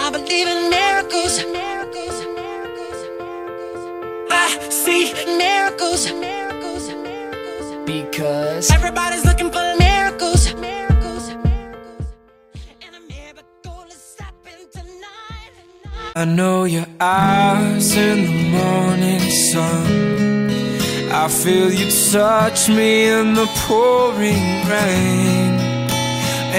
I believe in miracles. I see miracles. Because everybody's looking for miracles. And a miracle is happening tonight. I know your eyes in the morning sun. I feel you touch me in the pouring rain.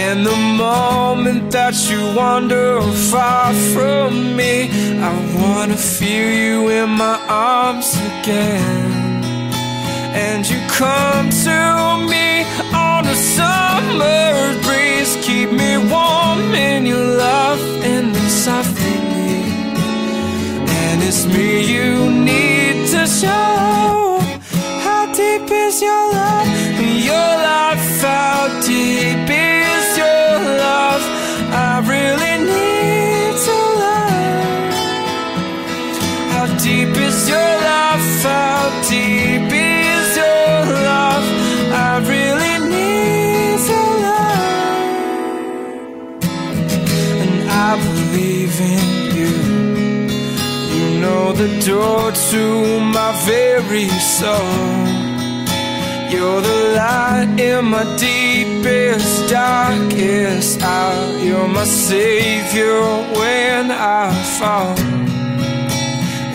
And the moment that you wander far from me, I wanna feel you in my arms again. And you come to me on a summer breeze, keep me warm in your love and then softly. And it's me you need to show. How deep is your love? Your love, how deep is your love? I really need to learn. How deep is your love? How deep is your love? I really need to learn. And I believe in you. You know the door to my very soul. You're the light in my deepest, darkest hour. You're my savior when I fall.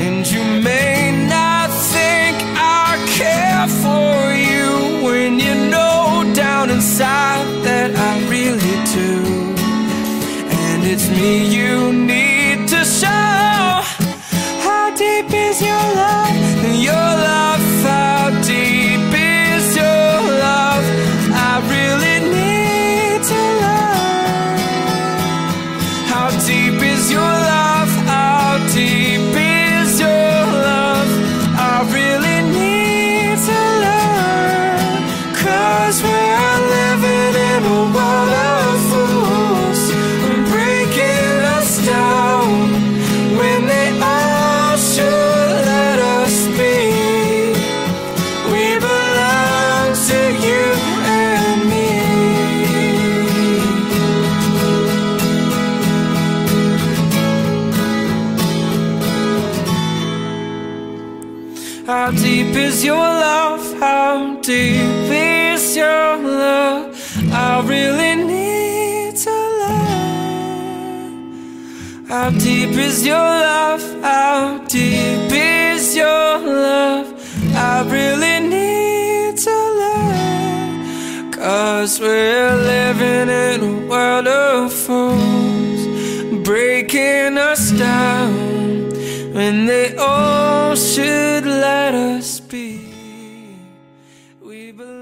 And you may not think I care for you, when you know down inside that I really do. And it's me you need to show. How deep is your love? Your love, how deep is your love? I really need to learn. How deep is your love? How deep is your love? I really need to learn. 'Cause we're living in a world of fools, breaking us down when they all should let us be. We belong to you and me. How deep is your love? How deep is your love? I really need to learn. How deep is your love? How deep is your love? I really need to learn. 'Cause we're living in a world of fools, breaking us down when they all should let us be. We belong